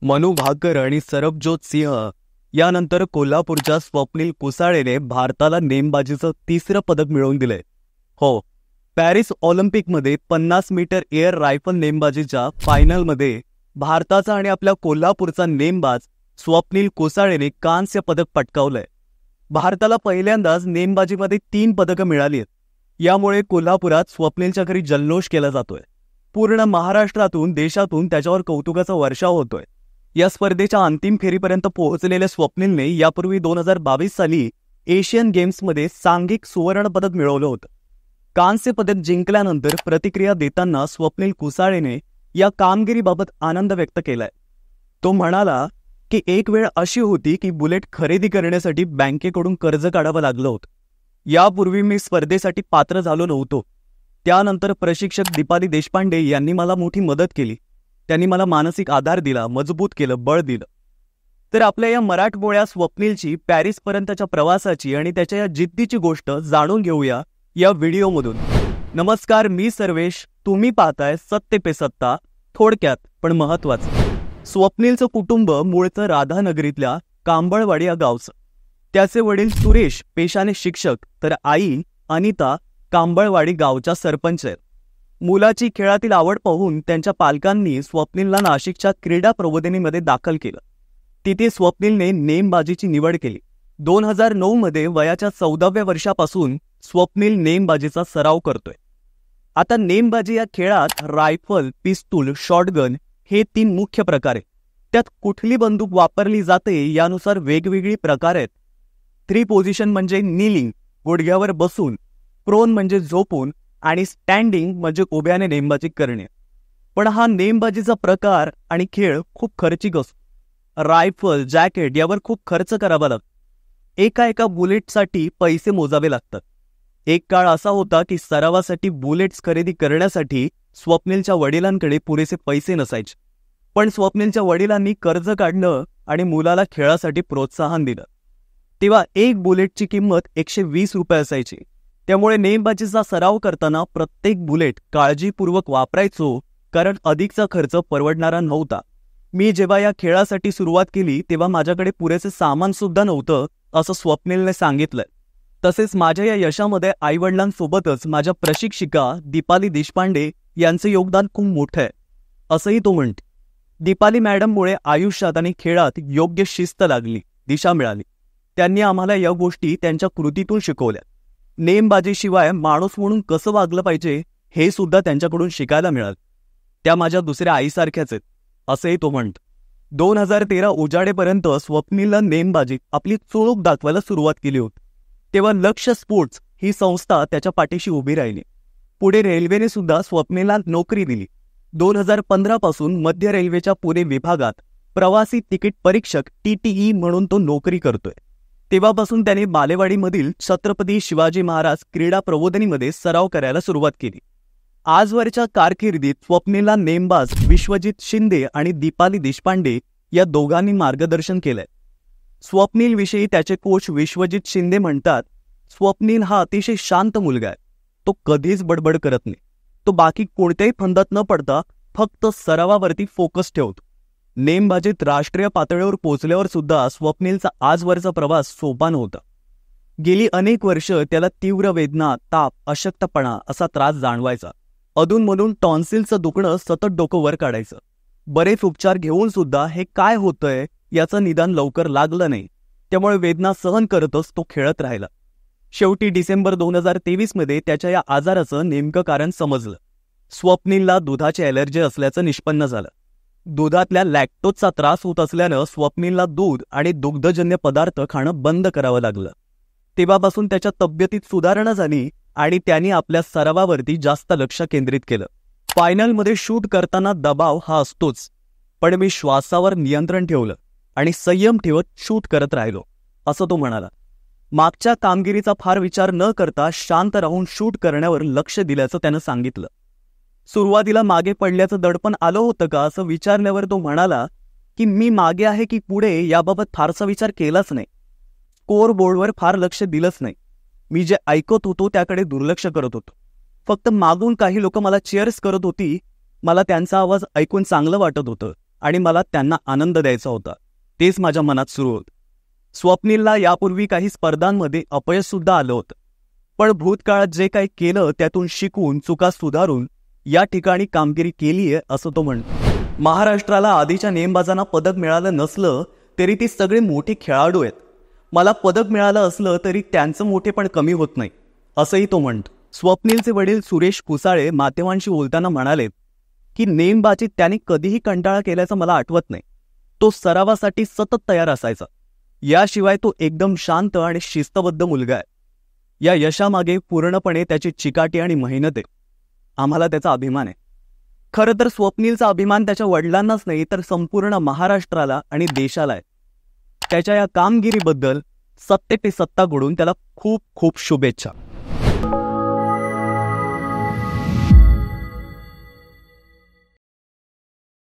मनू भाकर आणि सरबजोत सिंह यानंतर कोल्हापूरच्या स्वप्नील कुसाळेने भारताला नेमबाजीचं तिसरं पदक मिळवून दिलंय. हो, पॅरिस ऑलिम्पिकमध्ये 50 मीटर एअर रायफल नेमबाजीच्या फायनलमध्ये भारताचा आणि आपल्या कोल्हापूरचा नेमबाज स्वप्नील कुसाळेने कांस्य पदक पटकावलंय. भारताला पहिल्यांदाच नेमबाजीमध्ये 3 पदकं मिळाली आहेत. यामुळे कोल्हापुरात स्वप्नीलच्या घरी जल्लोष केला जातोय. पूर्ण महाराष्ट्रातून देशातून त्याच्यावर कौतुकाचा वर्षाव होतोय. या स्पर्धेच्या अंतिम फेरीपर्यंत पोहोचलेल्या स्वप्नीलने यापूर्वी 2022 साली एशियन गेम्समध्ये सांघिक सुवर्ण पदक मिळवलं होतं. कांस्य पदक जिंकल्यानंतर प्रतिक्रिया देताना स्वप्नील कुसाळेने या कामगिरीबाबत आनंद व्यक्त केलाय. तो म्हणाला की एक वेळ अशी होती की बुलेट खरेदी करण्यासाठी बँकेकडून कर्ज काढावं लागलं होतं. यापूर्वी मी स्पर्धेसाठी पात्र झालो नव्हतो. त्यानंतर प्रशिक्षक दीपाली देशपांडे यांनी मला मोठी मदत केली. त्यांनी मला मानसिक आधार दिला, मजबूत केलं, बळ दिलं. तर आपल्या या मराठमोळ्या स्वप्नीलची पॅरिसपर्यंतच्या प्रवासाची आणि त्याच्या या जिद्दीची गोष्ट जाणून घेऊया या व्हिडिओमधून. नमस्कार, मी सर्वेश. तुम्ही पाहताय सत्य पे सत्ता. थोडक्यात पण महत्वाचं. स्वप्नीलचं कुटुंब मूळचं राधानगरीतल्या कांबळवाडी या गावचं. त्याचे वडील सुरेश पेशाने शिक्षक, तर आई अनिता कांबळवाडी गावच्या सरपंच आहेत. मुलाची खेळातील आवड पाहून त्यांच्या पालकांनी स्वप्नीलला नाशिकच्या क्रीडा प्रबोधिनीमध्ये दाखल केलं. तिथे स्वप्नीलने नेमबाजीची निवड केली. 2009 मध्ये वयाच्या 14व्या वर्षापासून स्वप्नील नेमबाजीचा सराव करतोय. आता नेमबाजी या खेळात रायफल, पिस्तूल, शॉटगन हे 3 मुख्य प्रकार आहेत. त्यात कुठली बंदूक वापरली जाते यानुसार वेगवेगळी प्रकार आहेत. 3 पोझिशन म्हणजे नीलिंग, गुडघ्यावर बसून, प्रोन म्हणजे झोपून आणि स्टँडिंग म्हणजे उभ्याने नेमबाजी करणे. पण हा नेमबाजीचा प्रकार आणि खेळ खूप खर्चिक असतो. रायफल, जॅकेट यावर खूप खर्च करावा लागतो. एका बुलेटसाठी पैसे मोजावे लागतात. एक काळ असा होता की सरावासाठी बुलेट्स खरेदी करण्यासाठी स्वप्नीलच्या वडिलांकडे पुरेसे पैसे नसायचे. पण स्वप्नीलच्या वडिलांनी कर्ज काढलं आणि मुलाला खेळासाठी प्रोत्साहन दिलं. तेव्हा एक बुलेटची किंमत 120 रुपये असायची. त्यामुळे नेमबाजीचा सराव करताना प्रत्येक बुलेट काळजीपूर्वक वापरायचो, कारण अधिकचा खर्च परवडणारा नव्हता. मी जेव्हा या खेळासाठी सुरुवात केली तेव्हा माझ्याकडे पुरेसे सामान सुद्धा नव्हतं, असं स्वप्नीलने सांगितलंय. तसेच माझ्या या यशामध्ये आईवडिलांसोबतच माझ्या प्रशिक्षिका दीपाली देशपांडे यांचं योगदान खूप मोठं आहे, असंही तो म्हणते. दीपाली मॅडममुळे आयुष्यात आणि खेळात योग्य शिस्त लागली, दिशा मिळाली. त्यांनी आम्हाला या गोष्टी त्यांच्या कृतीतून शिकवल्या. नेमबाजीशिवाय माणूस म्हणून कसं वागलं पाहिजे हे सुद्धा त्यांच्याकडून शिकायला मिळालं. त्या माझ्या दुसऱ्या आईसारख्याच आहेत, असंही तो म्हणतो. 2013 उजाडेपर्यंत स्वप्नीलला नेमबाजीत आपली चोळूक दाखवायला सुरुवात केली होती. तेव्हा लक्ष स्पोर्ट्स ही संस्था त्याच्या पाठीशी उभी राहिली. पुढे रेल्वेने सुद्धा स्वप्नीलला नोकरी दिली. 2015 पासून मध्य रेल्वेच्या पुणे विभागात प्रवासी तिकीट परीक्षक TTE म्हणून तो नोकरी करतोय. तेव्हापासून त्याने बालेवाडीमधील छत्रपती शिवाजी महाराज क्रीडा प्रबोधिनीमध्ये सराव करायला सुरुवात केली. आजवरच्या कारकिर्दीत स्वप्नीलला नेमबाज विश्वजित शिंदे आणि दीपाली देशपांडे या दोघांनी मार्गदर्शन केलंय. स्वप्नीलविषयी त्याचे कोच विश्वजित शिंदे म्हणतात, स्वप्नील हा अतिशय शांत मुलगा आहे. तो कधीच बडबड करत नाही. तो बाकी कोणत्याही फंदात न पडता फक्त सरावावरती फोकस ठेवतो. नेमबाजीत राष्ट्रीय पातळीवर पोहोचल्यावर सुद्धा स्वप्नीलचा आजवरचा प्रवास सोपा नव्हता. गेली अनेक वर्ष त्याला तीव्र वेदना, ताप, अशक्तपणा असा त्रास जाणवायचा. अधूनमधून टॉन्सिलचं दुखणं सतत डोकं वर काढायचं. बरेच उपचार घेऊन सुद्धा हे काय होतंय याचं निदान लवकर लागलं नाही. त्यामुळे वेदना सहन करतच तो खेळत राहिला. शेवटी डिसेंबर 2023 मध्ये त्याच्या या आजाराचं नेमकं कारण समजलं. स्वप्नीलला दुधाची ॲलर्जी असल्याचं निष्पन्न झालं. दुधातल्या लॅक्टोजचा त्रास होत असल्यानं स्वप्नीलला दूध आणि दुग्धजन्य पदार्थ खाणं बंद करावं लागलं. तेव्हापासून त्याच्या तब्येतीत सुधारणा झाली आणि त्यांनी आपल्या सरावावरती जास्त लक्ष केंद्रित केलं. फायनलमध्ये शूट करताना दबाव हा असतोच, पण मी श्वासावर नियंत्रण ठेवलं आणि संयम ठेवत शूट करत राहिलो, असं तो म्हणाला. मागच्या कामगिरीचा फार विचार न करता शांत राहून शूट करण्यावर लक्ष दिल्याचं त्यानं सांगितलं. सुरुवातीला मागे पडल्याचं दडपण आलं होतं का असं विचारल्यावर तो म्हणाला की मी मागे आहे की पुढे याबाबत फारसा विचार केलाच नाही. स्कोअर बोर्डवर फार लक्ष दिलंच नाही. मी जे ऐकत होतो त्याकडे दुर्लक्ष करत होतो. फक्त मागून काही लोक मला चीअर्स करत होती. मला त्यांचा आवाज ऐकून चांगलं वाटत होतं. आणि मला त्यांना आनंद द्यायचा होता. तेच माझ्या मनात सुरू होतं. स्वप्नीलला यापूर्वी काही स्पर्धांमध्ये अपयश सुद्धा आलं होतं, पण भूतकाळात जे काही केलं त्यातून शिकून चुका सुधारून या ठिकाणी कामगिरी केलीये असं तो म्हणतो. महाराष्ट्राला आधीच्या नेमबाजांना पदक मिळालं नसलं तरी ती सगळे मोठी खेळाडू आहेत. मला पदक मिळालं असलं तरी त्यांचं मोठेपण कमी होत नाही असंही तो म्हणतो. स्वप्नीलचे वडील सुरेश कुसाळे माध्यमांशी बोलताना म्हणाले की नेमबाजीत त्याने कधीही कंटाळा केल्याचं मला आठवत नाही. तो सरावासाठी सतत तयार असायचा. याशिवाय तो एकदम शांत आणि शिस्तबद्ध मुलगा आहे. या यशामागे पूर्णपणे त्याची चिकाटी आणि मेहनत आहे. आम्हाला त्याचा अभिमान आहे. खरं तर स्वप्नीलचा अभिमान त्याच्या वडिलांनाच नाही तर संपूर्ण महाराष्ट्राला आणि देशाला आहे. त्याच्या या कामगिरीबद्दल सत्तेकडून त्याला खूप खूप शुभेच्छा.